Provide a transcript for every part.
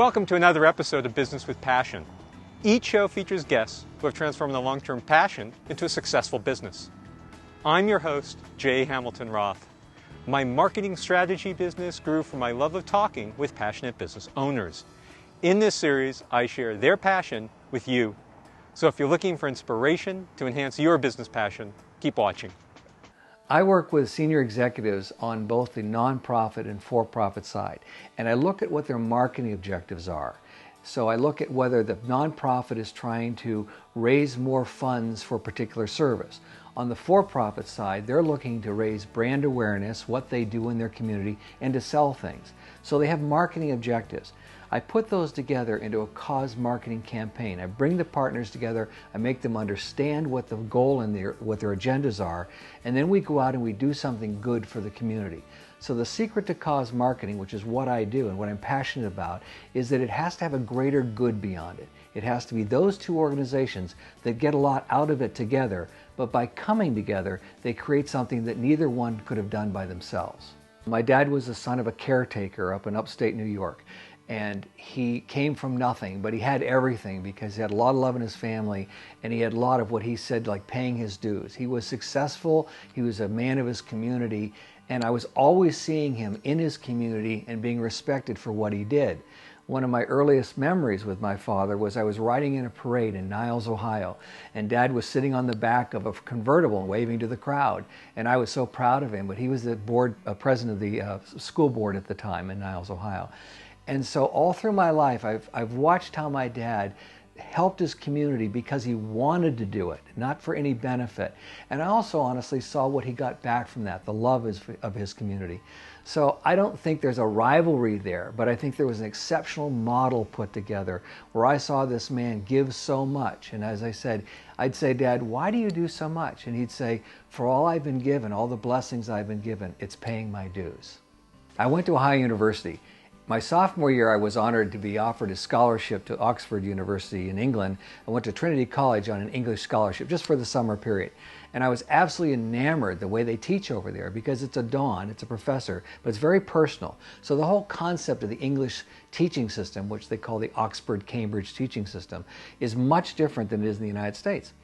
Welcome to another episode of Business with Passion. Each show features guests who have transformed a long-term passion into a successful business. I'm your host, Jay Hamilton Roth. My marketing strategy business grew from my love of talking with passionate business owners. In this series, I share their passion with you. So if you're looking for inspiration to enhance your business passion, keep watching. I work with senior executives on both the nonprofit and for-profit side, and I look at what their marketing objectives are. So I look at whether the nonprofit is trying to raise more funds for a particular service. On the for-profit side, they're looking to raise brand awareness, what they do in their community, and to sell things. So they have marketing objectives. I put those together into a cause marketing campaign. I bring the partners together, I make them understand what the goal and what their agendas are, and then we go out and we do something good for the community. So the secret to cause marketing, which is what I do and what I'm passionate about, is that it has to have a greater good beyond it. It has to be those two organizations that get a lot out of it together, but by coming together, they create something that neither one could have done by themselves. My dad was the son of a caretaker up in upstate New York. And he came from nothing, but he had everything because he had a lot of love in his family, and he had a lot of what he said, like paying his dues. He was successful, he was a man of his community, and I was always seeing him in his community and being respected for what he did. One of my earliest memories with my father was I was riding in a parade in Niles, Ohio, and Dad was sitting on the back of a convertible and waving to the crowd, and I was so proud of him, but he was the president of the school board at the time in Niles, Ohio. And so all through my life, I've watched how my dad helped his community because he wanted to do it, not for any benefit. And I also honestly saw what he got back from that, the love of his community. So I don't think there's a rivalry there, but I think there was an exceptional model put together where I saw this man give so much. And as I said, I'd say, Dad, why do you do so much? And he'd say, for all I've been given, all the blessings I've been given, it's paying my dues. I went to Ohio University. My sophomore year, I was honored to be offered a scholarship to Oxford University in England. I went to Trinity College on an English scholarship just for the summer period. And I was absolutely enamored the way they teach over there because it's a Don, it's a professor, but it's very personal. So the whole concept of the English teaching system, which they call the Oxford-Cambridge teaching system, is much different than it is in the United States.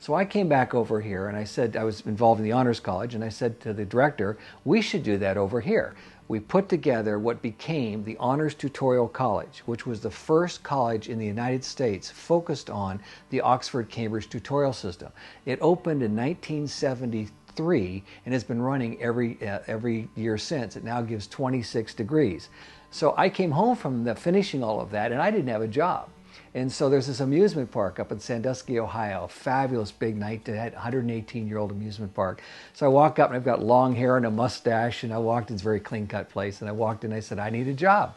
So I came back over here and I said, I was involved in the Honors College, and I said to the director, we should do that over here. We put together what became the Honors Tutorial College, which was the first college in the United States focused on the Oxford-Cambridge tutorial system. It opened in 1973 and has been running every year since. It now gives 26 degrees. So I came home from finishing all of that, and I didn't have a job. And so there's this amusement park up in Sandusky, Ohio, a fabulous big 118-year-old amusement park. So I walk up and I've got long hair and a mustache, and I walked in this very clean-cut place, and I walked in and I said, I need a job.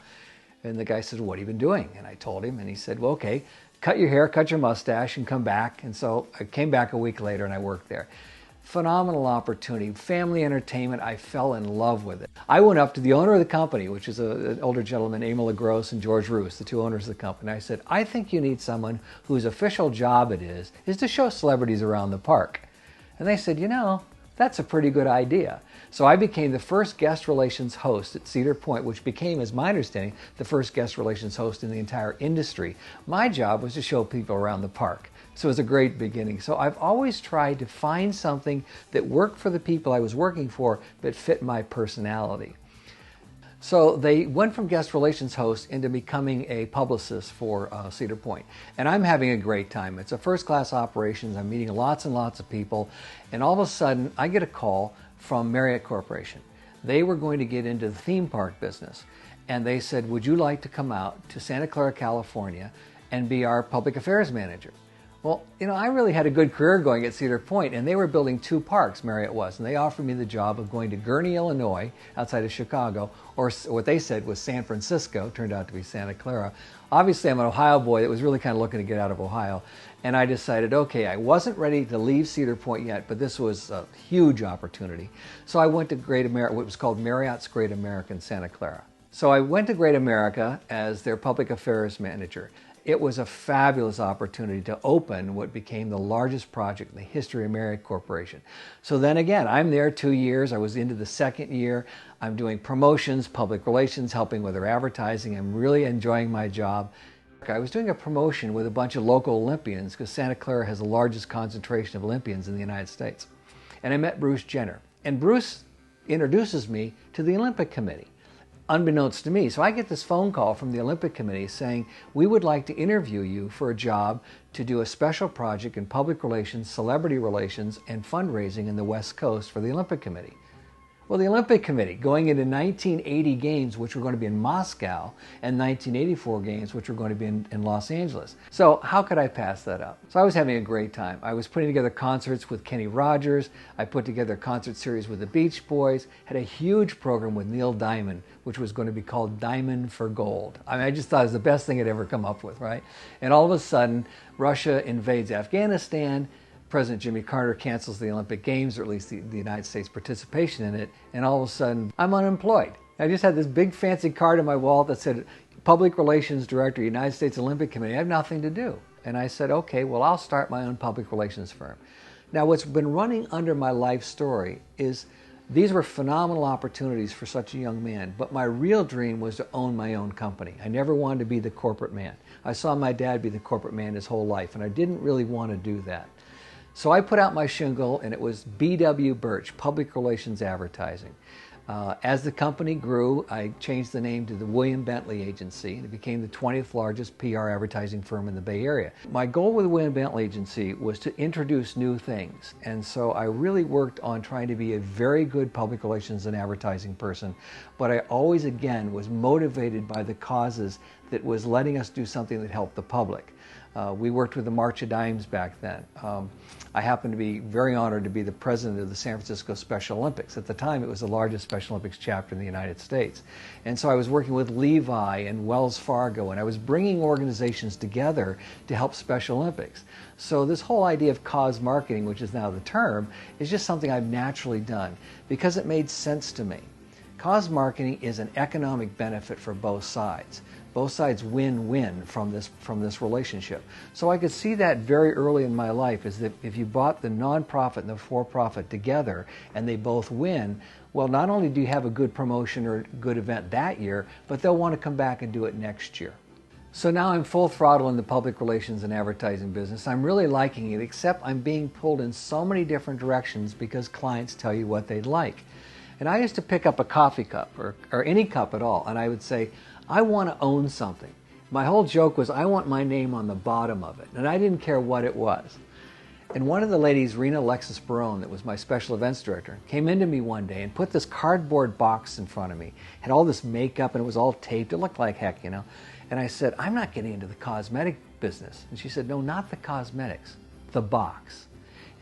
And the guy said, what have you been doing? And I told him, and he said, well, okay, cut your hair, cut your mustache, and come back. And so I came back a week later and I worked there. Phenomenal opportunity, family entertainment. I fell in love with it. I went up to the owner of the company, which is an older gentleman, Emil LaGrosse and George Roos, the two owners of the company. I said, I think you need someone whose official job it is to show celebrities around the park. And they said, you know, that's a pretty good idea. So I became the first guest relations host at Cedar Point, which became, as my understanding, the first guest relations host in the entire industry. My job was to show people around the park. So it was a great beginning. So I've always tried to find something that worked for the people I was working for, but fit my personality. So they went from guest relations host into becoming a publicist for Cedar Point. And I'm having a great time. It's a first-class operations. I'm meeting lots and lots of people. And all of a sudden, I get a call from Marriott Corporation. They were going to get into the theme park business. And they said, would you like to come out to Santa Clara, California, and be our public affairs manager? Well, you know, I really had a good career going at Cedar Point, and they were building 2 parks, Marriott was, and they offered me the job of going to Gurnee, Illinois, outside of Chicago, or what they said was San Francisco, turned out to be Santa Clara. Obviously, I'm an Ohio boy that was really kind of looking to get out of Ohio, and I decided, okay, I wasn't ready to leave Cedar Point yet, but this was a huge opportunity. So I went to what was called Marriott's Great American Santa Clara. So I went to Great America as their public affairs manager. It was a fabulous opportunity to open what became the largest project in the history of Marriott Corporation. So then again, I'm there 2 years. I was into the second year. I'm doing promotions, public relations, helping with their advertising. I'm really enjoying my job. I was doing a promotion with a bunch of local Olympians because Santa Clara has the largest concentration of Olympians in the United States. And I met Bruce Jenner. And Bruce introduces me to the Olympic Committee, unbeknownst to me. So I get this phone call from the Olympic Committee saying, we would like to interview you for a job to do a special project in public relations, celebrity relations, and fundraising in the West Coast for the Olympic Committee. Well, the Olympic Committee, going into 1980 games, which were going to be in Moscow, and 1984 games, which were going to be in Los Angeles. So how could I pass that up? So I was having a great time. I was putting together concerts with Kenny Rogers. I put together a concert series with the Beach Boys, had a huge program with Neil Diamond, which was going to be called Diamond for Gold. I mean, I just thought it was the best thing I'd ever come up with, right? And all of a sudden, Russia invades Afghanistan. President Jimmy Carter cancels the Olympic Games, or at least the United States participation in it, and all of a sudden, I'm unemployed. I just had this big fancy card in my wallet that said, Public Relations Director, United States Olympic Committee. I have nothing to do. And I said, okay, well, I'll start my own public relations firm. Now, what's been running under my life story is these were phenomenal opportunities for such a young man, but my real dream was to own my own company. I never wanted to be the corporate man. I saw my dad be the corporate man his whole life, and I didn't really want to do that. So I put out my shingle, and it was B.W. Burtch, Public Relations Advertising. As the company grew, I changed the name to the William Bentley Agency, and it became the 20th largest PR advertising firm in the Bay Area. My goal with the William Bentley Agency was to introduce new things, and so I really worked on trying to be a very good public relations and advertising person, but I always, again, was motivated by the causes that was letting us do something that helped the public. We worked with the March of Dimes back then. I happened to be very honored to be the president of the San Francisco Special Olympics. At the time, it was the largest Special Olympics chapter in the United States. And so I was working with Levi and Wells Fargo, and I was bringing organizations together to help Special Olympics. So this whole idea of cause marketing, which is now the term, is just something I've naturally done because it made sense to me. Cause marketing is an economic benefit for both sides. Both sides win-win from this relationship. So I could see that very early in my life, is that if you bought the nonprofit and the for-profit together and they both win, well, not only do you have a good promotion or good event that year, but they'll want to come back and do it next year. So now I'm full throttle in the public relations and advertising business. I'm really liking it, except I'm being pulled in so many different directions because clients tell you what they'd like. And I used to pick up a coffee cup or any cup at all, and I would say, I want to own something. My whole joke was, I want my name on the bottom of it, and I didn't care what it was. And one of the ladies, Rena Alexis Barone, that was my special events director, came into me one day and put this cardboard box in front of me. Had all this makeup, and it was all taped. It looked like heck, you know. And I said, I'm not getting into the cosmetic business. And she said, no, not the cosmetics, the box.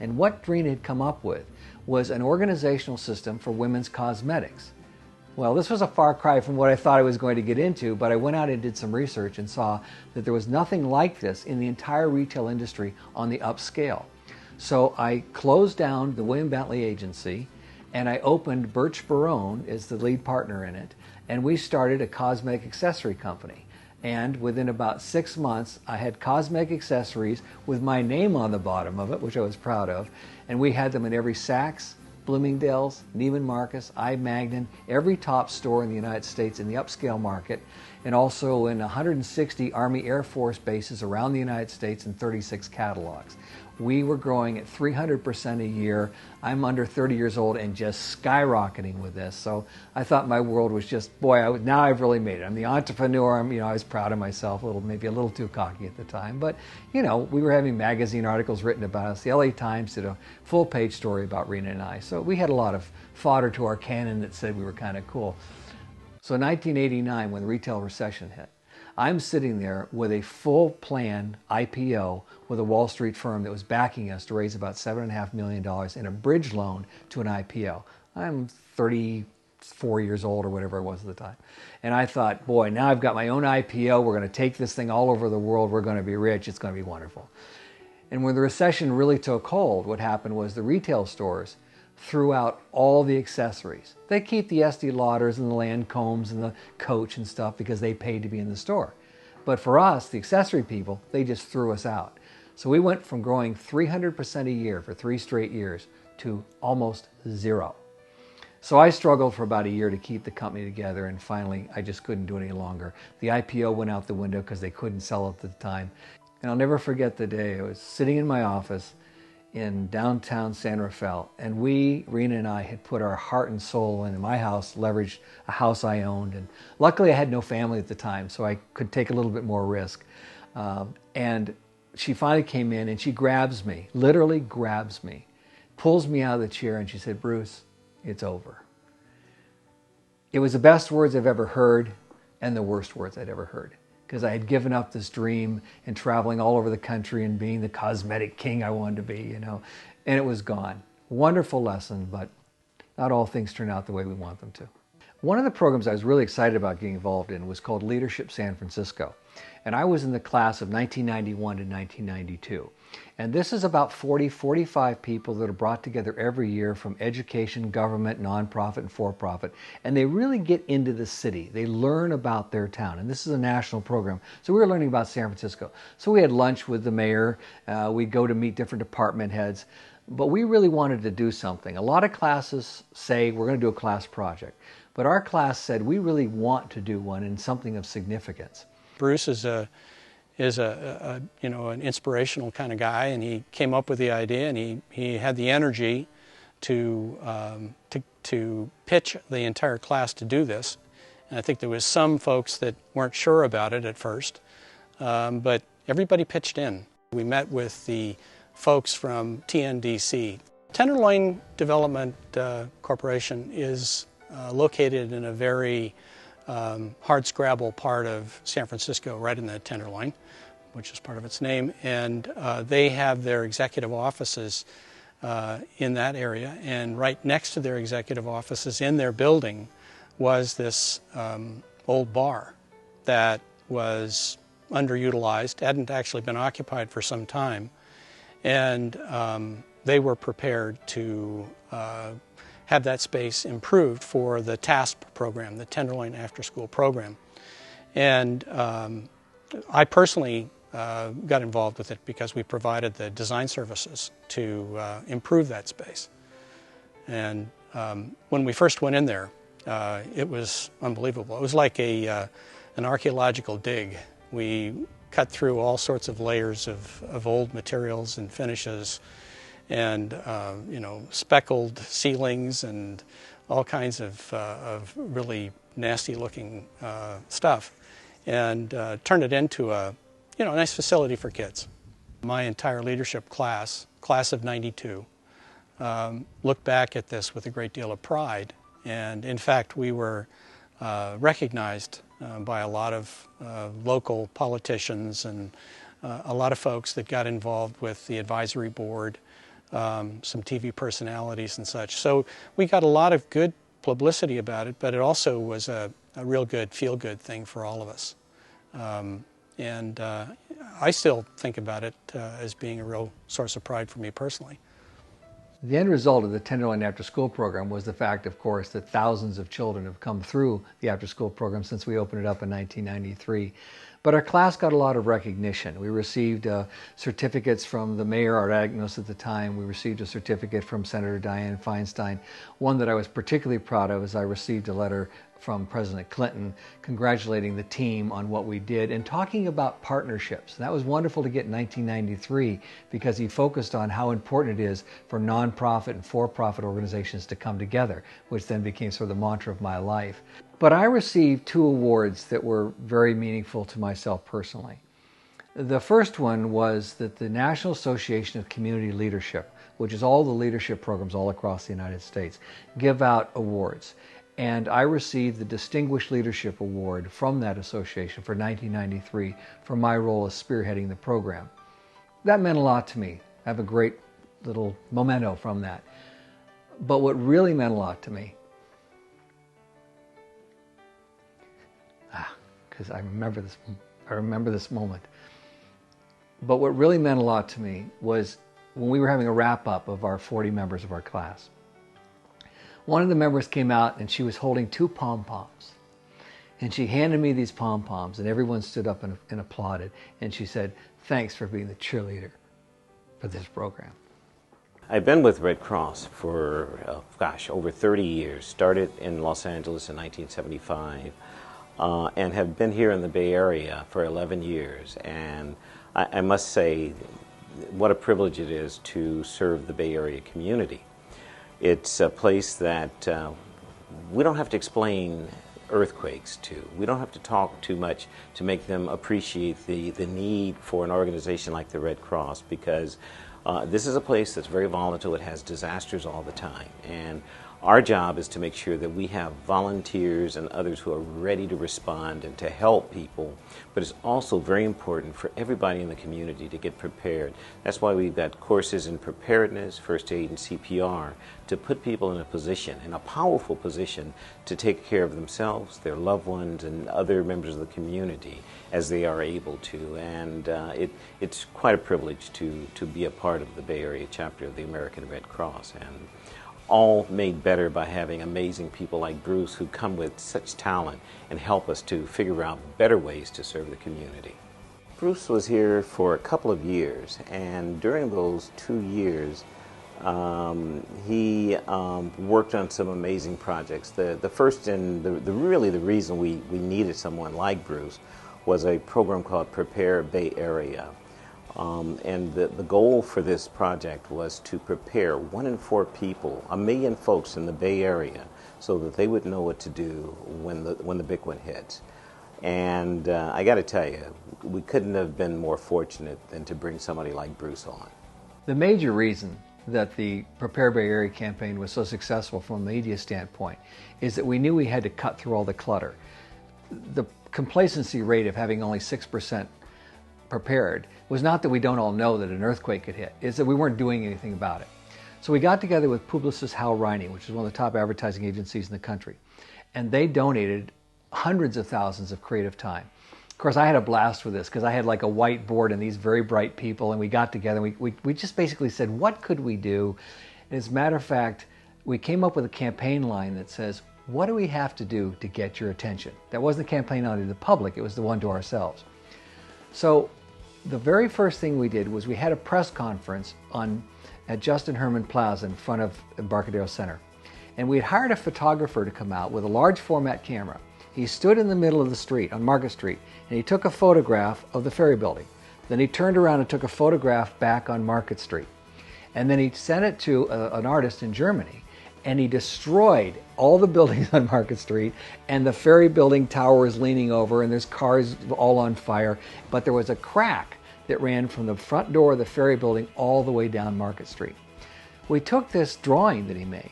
And what Rena had come up with was an organizational system for women's cosmetics. Well, this was a far cry from what I thought I was going to get into, but I went out and did some research and saw that there was nothing like this in the entire retail industry on the upscale. So I closed down the William Bentley Agency, and I opened Burtch Barone as the lead partner in it, and we started a cosmetic accessory company. And within about 6 months, I had cosmetic accessories with my name on the bottom of it, which I was proud of, and we had them in every Saks, Bloomingdale's, Neiman Marcus, I. Magnin, every top store in the United States in the upscale market, and also in 160 Army Air Force bases around the United States and 36 catalogs. We were growing at 300% a year. I'm under 30 years old and just skyrocketing with this. So I thought my world was just, boy, now I've really made it. I'm the entrepreneur. I was proud of myself, maybe a little too cocky at the time. But, we were having magazine articles written about us. The LA Times did a full-page story about Rena and I. So we had a lot of fodder to our cannon that said we were kind of cool. So in 1989, when the retail recession hit, I'm sitting there with a full plan IPO with a Wall Street firm that was backing us to raise about $7.5 million in a bridge loan to an IPO. I'm 34 years old or whatever it was at the time. And I thought, boy, now I've got my own IPO. We're going to take this thing all over the world. We're going to be rich. It's going to be wonderful. And when the recession really took hold, what happened was the retail stores threw out all the accessories. They keep the Estee Lauders and the Lancomes and the Coach and stuff because they paid to be in the store. But for us, the accessory people, they just threw us out. So we went from growing 300% a year for 3 straight years to almost 0. So I struggled for about a year to keep the company together, and finally I just couldn't do it any longer. The IPO went out the window because they couldn't sell it at the time. And I'll never forget the day I was sitting in my office in downtown San Rafael, and Rena and I, had put our heart and soul into my house, leveraged a house I owned, and luckily I had no family at the time, so I could take a little bit more risk. And she finally came in and she grabs me, literally grabs me, pulls me out of the chair, and she said, "Bruce, it's over." It was the best words I've ever heard and the worst words I'd ever heard, because I had given up this dream and traveling all over the country and being the cosmetic king I wanted to be, you know, and it was gone. Wonderful lesson, but not all things turn out the way we want them to. One of the programs I was really excited about getting involved in was called Leadership San Francisco. And I was in the class of 1991 to 1992. And this is about 45 people that are brought together every year from education, government, nonprofit, and for-profit. And they really get into the city. They learn about their town. And this is a national program. So we were learning about San Francisco. So we had lunch with the mayor. We'd go to meet different department heads. But we really wanted to do something. A lot of classes say we're going to do a class project. But our class said we really want to do one and something of significance. Bruce is an inspirational kind of guy, and he came up with the idea, and he had the energy to pitch the entire class to do this. And I think there was some folks that weren't sure about it at first, but everybody pitched in. We met with the folks from TNDC. Tenderloin Development Corporation is located in a very hardscrabble part of San Francisco, right in the Tenderloin, which is part of its name, and they have their executive offices in that area, and right next to their executive offices in their building was this old bar that was underutilized, hadn't actually been occupied for some time, and they were prepared to have that space improved for the TASP program, the Tenderloin After School program. And I personally got involved with it because we provided the design services to improve that space. And when we first went in there, it was unbelievable. It was like an archaeological dig. We cut through all sorts of layers of old materials and finishes, and speckled ceilings and all kinds of really nasty-looking stuff, and turned it into a nice facility for kids. My entire leadership class of '92, looked back at this with a great deal of pride, and in fact we were recognized by a lot of local politicians and a lot of folks that got involved with the advisory board. Some TV personalities and such. So we got a lot of good publicity about it, but it also was a real good, feel-good thing for all of us. And I still think about it as being a real source of pride for me personally. The end result of the Tenderloin After School program was the fact, of course, that thousands of children have come through the after school program since we opened it up in 1993. But our class got a lot of recognition. We received certificates from the mayor, Art Agnos at the time. We received a certificate from Senator Dianne Feinstein. One that I was particularly proud of is I received a letter from President Clinton congratulating the team on what we did and talking about partnerships. That was wonderful to get in 1993 because he focused on how important it is for nonprofit and for-profit organizations to come together, which then became sort of the mantra of my life. But I received 2 awards that were very meaningful to myself personally. The first one was that the National Association of Community Leadership, which is all the leadership programs all across the United States, give out awards. And I received the Distinguished Leadership Award from that association for 1993 for my role as spearheading the program. That meant a lot to me. I have a great little memento from that. But what really meant a lot to me, because I remember this moment. But what really meant a lot to me was when we were having a wrap-up of our 40 members of our class. One of the members came out and she was holding 2 pom-poms. And she handed me these pom-poms, and everyone stood up and applauded. And she said, "Thanks for being the cheerleader for this program." I've been with Red Cross for, over 30 years. Started in Los Angeles in 1975, and have been here in the Bay Area for 11 years. And I must say, what a privilege it is to serve the Bay Area community. It's a place that we don't have to explain earthquakes to. We don't have to talk too much to make them appreciate the need for an organization like the Red Cross, because this is a place that's very volatile. It has disasters all the time, and our job is to make sure that we have volunteers and others who are ready to respond and to help people. But it's also very important for everybody in the community to get prepared. That's why we've got courses in preparedness, first aid, and CPR to put people in a position, in a powerful position, to take care of themselves, their loved ones, and other members of the community as they are able to. And it's quite a privilege to be a part of the Bay Area chapter of the American Red Cross. And all made better by having amazing people like Bruce who come with such talent and help us to figure out better ways to serve the community. Bruce was here for a couple of years, and during those 2 years he worked on some amazing projects. The first and really the reason we needed someone like Bruce was a program called Prepare Bay Area. And the goal for this project was to prepare 1 in 4 people, 1 million folks in the Bay Area, so that they would know what to do when the big one hits. And I got to tell you, we couldn't have been more fortunate than to bring somebody like Bruce on. The major reason that the Prepare Bay Area campaign was so successful from a media standpoint is that we knew we had to cut through all the clutter. The complacency rate of having only 6% prepared was not that we don't all know that an earthquake could hit, it's that we weren't doing anything about it. So we got together with publicist Hal Riney, which is one of the top advertising agencies in the country, and they donated hundreds of thousands of creative time. Of course, I had a blast with this because I had like a whiteboard and these very bright people, and we got together and we just basically said, what could we do? And as a matter of fact, we came up with a campaign line that says, what do we have to do to get your attention? That wasn't the campaign line to the public, it was the one to ourselves. So the very first thing we did was we had a press conference at Justin Herman Plaza in front of Embarcadero Center. And we had hired a photographer to come out with a large format camera. He stood in the middle of the street on Market Street and he took a photograph of the ferry building. Then he turned around and took a photograph back on Market Street. And then he sent it to an artist in Germany, and he destroyed all the buildings on Market Street, and the ferry building tower is leaning over and there's cars all on fire, but there was a crack that ran from the front door of the ferry building all the way down Market Street. We took this drawing that he made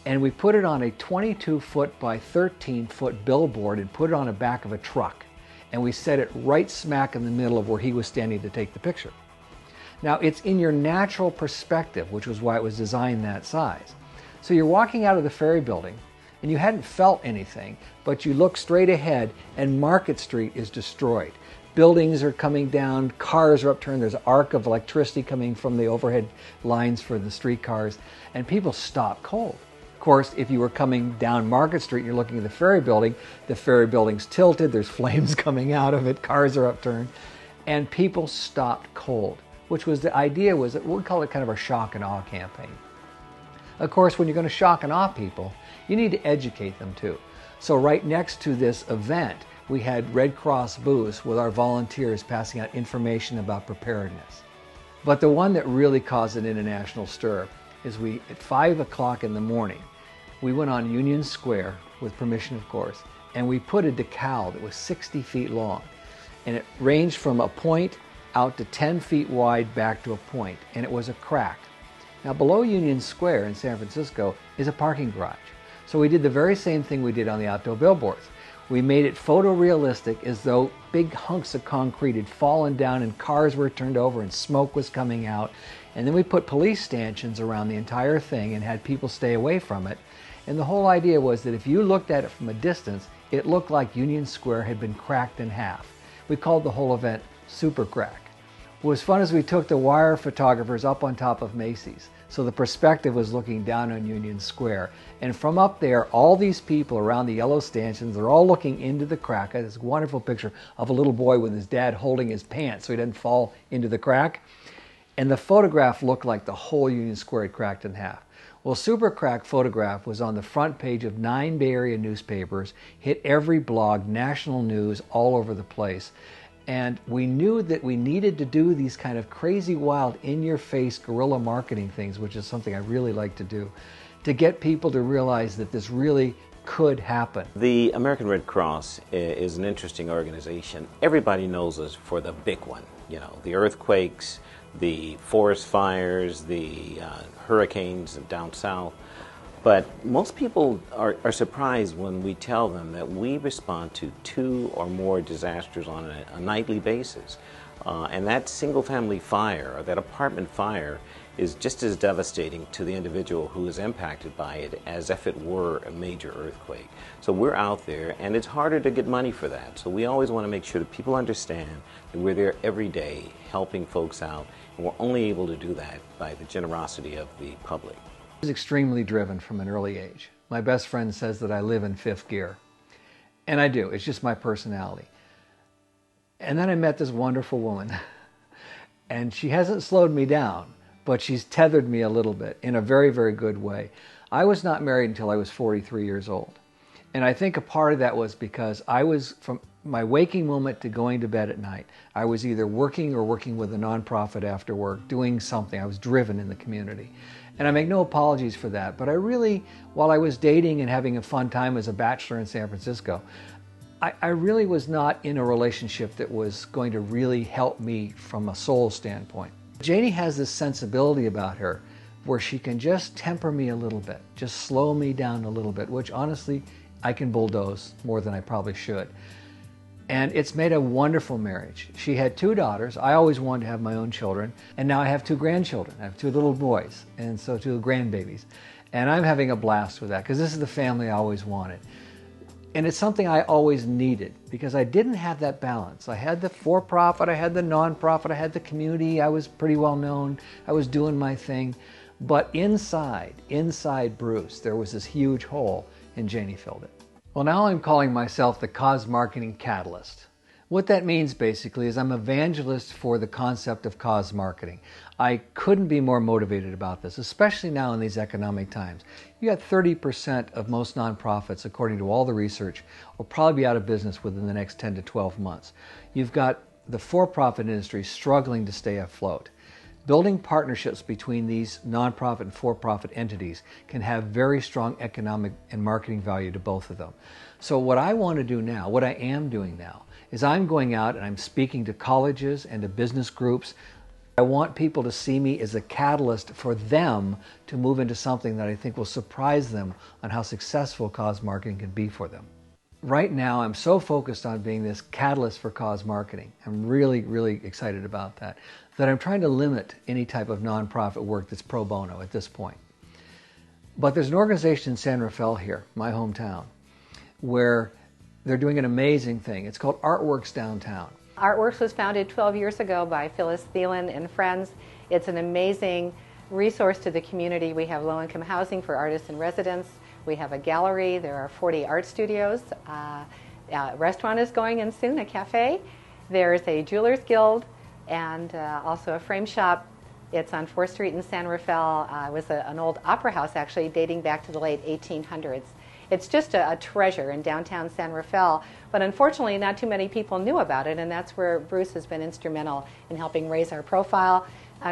and we put it on a 22-foot by 13-foot billboard and put it on the back of a truck, and we set it right smack in the middle of where he was standing to take the picture. Now, it's in your natural perspective, which was why it was designed that size. So you're walking out of the ferry building and you hadn't felt anything, but you look straight ahead and Market Street is destroyed. Buildings are coming down, cars are upturned, there's an arc of electricity coming from the overhead lines for the streetcars, and people stop cold. Of course, if you were coming down Market Street and you're looking at the ferry building's tilted, there's flames coming out of it, cars are upturned, and people stopped cold, which was the idea was that we'd call it kind of our shock and awe campaign. Of course, when you're going to shock and awe people, you need to educate them too. So right next to this event, we had Red Cross booths with our volunteers passing out information about preparedness. But the one that really caused an international stir is at 5 o'clock in the morning, we went on Union Square, with permission of course, and we put a decal that was 60 feet long. And it ranged from a point out to 10 feet wide back to a point, and it was a crack. Now below Union Square in San Francisco is a parking garage. So we did the very same thing we did on the outdoor billboards. We made it photorealistic, as though big hunks of concrete had fallen down and cars were turned over and smoke was coming out. And then we put police stanchions around the entire thing and had people stay away from it. And the whole idea was that if you looked at it from a distance, it looked like Union Square had been cracked in half. We called the whole event Super Crack. What was fun is we took the wire photographers up on top of Macy's. So the perspective was looking down on Union Square. And from up there, all these people around the yellow stanchions, they're all looking into the crack. This wonderful picture of a little boy with his dad holding his pants so he doesn't fall into the crack. And the photograph looked like the whole Union Square had cracked in half. Well, Super Crack photograph was on the front page of 9 Bay Area newspapers, hit every blog, national news, all over the place. And we knew that we needed to do these kind of crazy, wild, in-your-face guerrilla marketing things, which is something I really like to do, to get people to realize that this really could happen. The American Red Cross is an interesting organization. Everybody knows us for the big one, you know, the earthquakes, the forest fires, the hurricanes down south. But most people are surprised when we tell them that we respond to 2 or more disasters on a nightly basis. And that single-family fire, or that apartment fire, is just as devastating to the individual who is impacted by it as if it were a major earthquake. So we're out there, and it's harder to get money for that. So we always want to make sure that people understand that we're there every day helping folks out, and we're only able to do that by the generosity of the public. I was extremely driven from an early age. My best friend says that I live in 5th gear. And I do. It's just my personality. And then I met this wonderful woman. And she hasn't slowed me down, but she's tethered me a little bit in a very, very good way. I was not married until I was 43 years old. And I think a part of that was because I was, from my waking moment to going to bed at night, I was either working or working with a nonprofit after work, doing something. I was driven in the community. And I make no apologies for that, but I really, while I was dating and having a fun time as a bachelor in San Francisco, I really was not in a relationship that was going to really help me from a soul standpoint. Janie has this sensibility about her where she can just temper me a little bit, just slow me down a little bit, which honestly, I can bulldoze more than I probably should. And it's made a wonderful marriage. She had 2 daughters. I always wanted to have my own children. And now I have 2 grandchildren. I have 2 little boys, and so 2 grandbabies. And I'm having a blast with that because this is the family I always wanted. And it's something I always needed because I didn't have that balance. I had the for-profit, I had the non-profit, I had the community. I was pretty well known. I was doing my thing. But inside Bruce, there was this huge hole, and Janie filled it. Well, now I'm calling myself the Cause Marketing Catalyst. What that means basically is I'm an evangelist for the concept of cause marketing. I couldn't be more motivated about this, especially now in these economic times. You got 30% of most nonprofits, according to all the research, will probably be out of business within the next 10 to 12 months. You've got the for-profit industry struggling to stay afloat. Building partnerships between these nonprofit and for-profit entities can have very strong economic and marketing value to both of them. So what I want to do now, what I am doing now, is I'm going out and I'm speaking to colleges and to business groups. I want people to see me as a catalyst for them to move into something that I think will surprise them on how successful cause marketing can be for them. Right now, I'm so focused on being this catalyst for cause marketing. I'm really, really excited about that I'm trying to limit any type of nonprofit work that's pro bono at this point. But there's an organization in San Rafael here, my hometown, where they're doing an amazing thing. It's called Artworks Downtown. Artworks was founded 12 years ago by Phyllis Thielen and friends. It's an amazing resource to the community. We have low-income housing for artists and residents. We have a gallery. There are 40 art studios. A restaurant is going in soon, a cafe. There's a jeweler's guild and also a frame shop. It's on 4th Street in San Rafael. It was an old opera house, actually, dating back to the late 1800s. It's just a treasure in downtown San Rafael, but unfortunately not too many people knew about it, and that's where Bruce has been instrumental in helping raise our profile,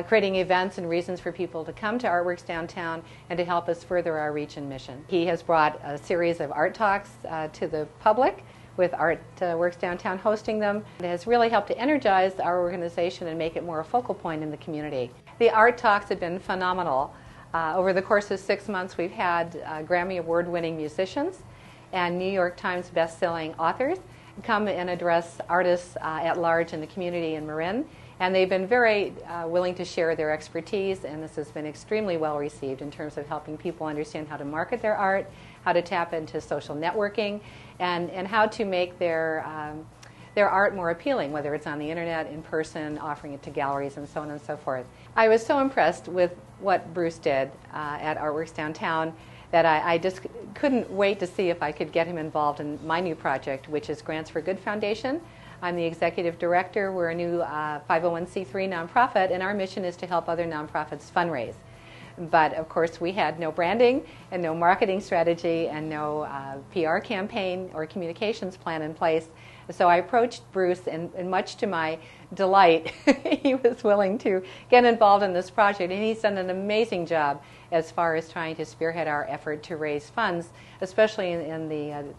creating events and reasons for people to come to Artworks Downtown and to help us further our reach and mission. He has brought a series of art talks to the public, with Artworks Downtown hosting them. It has really helped to energize our organization and make it more a focal point in the community. The art talks have been phenomenal. Over the course of 6 months, we've had Grammy Award-winning musicians and New York Times best-selling authors come and address artists at large in the community in Marin. And they've been very willing to share their expertise, and this has been extremely well received in terms of helping people understand how to market their art, how to tap into social networking, and how to make their their art more appealing, whether it's on the internet, in person, offering it to galleries, and so on and so forth. I was so impressed with what Bruce did at Artworks Downtown that I just couldn't wait to see if I could get him involved in my new project, which is Grants for Good Foundation. I'm the executive director. We're a new 501c3 nonprofit, and our mission is to help other nonprofits fundraise. But of course, we had no branding and no marketing strategy and no PR campaign or communications plan in place. So I approached Bruce, and much to my delight, he was willing to get involved in this project, and he's done an amazing job as far as trying to spearhead our effort to raise funds, especially in the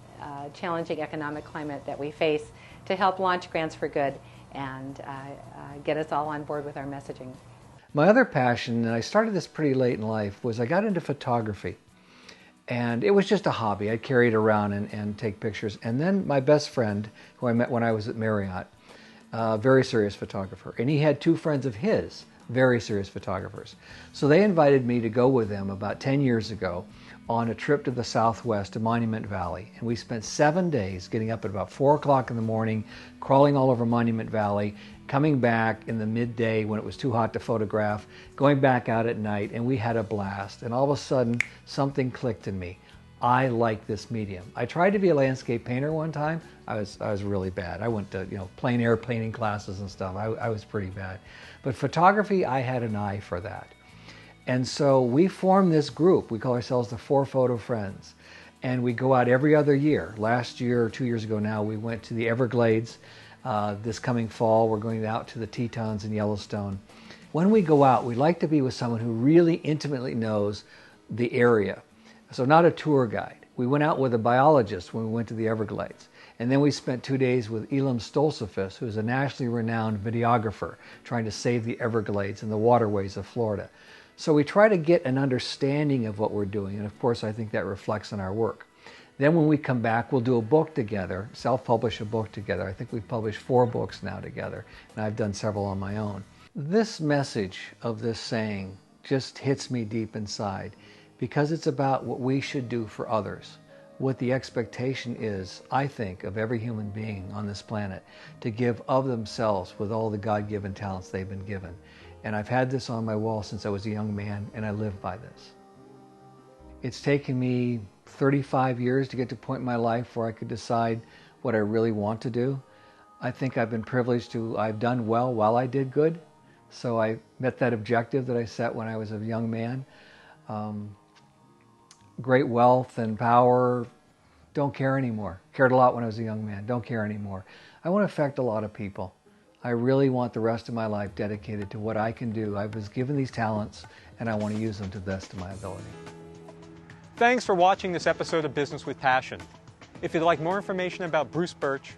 challenging economic climate that we face, to help launch Grants for Good and get us all on board with our messaging. My other passion, and I started this pretty late in life, was I got into photography. And it was just a hobby. I'd carry it around and take pictures. And then my best friend, who I met when I was at Marriott, very serious photographer, and he had two friends of his, very serious photographers. So they invited me to go with them about 10 years ago on a trip to the Southwest, to Monument Valley. And we spent 7 days getting up at about 4 o'clock in the morning, crawling all over Monument Valley, coming back in the midday when it was too hot to photograph, going back out at night, and we had a blast. And all of a sudden, something clicked in me. I like this medium. I tried to be a landscape painter one time. I was really bad. I went to plein air painting classes and stuff. I was pretty bad. But photography, I had an eye for that. And so we formed this group. We call ourselves the 4 Photo Friends. And we go out every other year. Last year, or 2 years ago now, we went to the Everglades. This coming fall, we're going out to the Tetons in Yellowstone. When we go out, we like to be with someone who really intimately knows the area. So not a tour guide. We went out with a biologist when we went to the Everglades. And then we spent 2 days with Elam Stolzfus, who's a nationally renowned videographer trying to save the Everglades and the waterways of Florida. So we try to get an understanding of what we're doing, and of course I think that reflects in our work. Then when we come back, we'll do a book together, self-publish a book together. I think we've published 4 books now together, and I've done several on my own. This message of this saying just hits me deep inside because it's about what we should do for others, what the expectation is, I think, of every human being on this planet to give of themselves with all the God-given talents they've been given. And I've had this on my wall since I was a young man, and I live by this. It's taken me 35 years to get to a point in my life where I could decide what I really want to do. I think I've been privileged to, I've done well while I did good. So I met that objective that I set when I was a young man. Great wealth and power, don't care anymore. Cared a lot when I was a young man, don't care anymore. I want to affect a lot of people. I really want the rest of my life dedicated to what I can do. I was given these talents and I want to use them to the best of my ability. Thanks for watching this episode of Business with Passion. If you'd like more information about Bruce Burtch,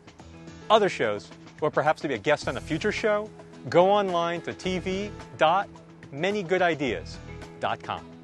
other shows, or perhaps to be a guest on a future show, go online to tv.manygoodideas.com.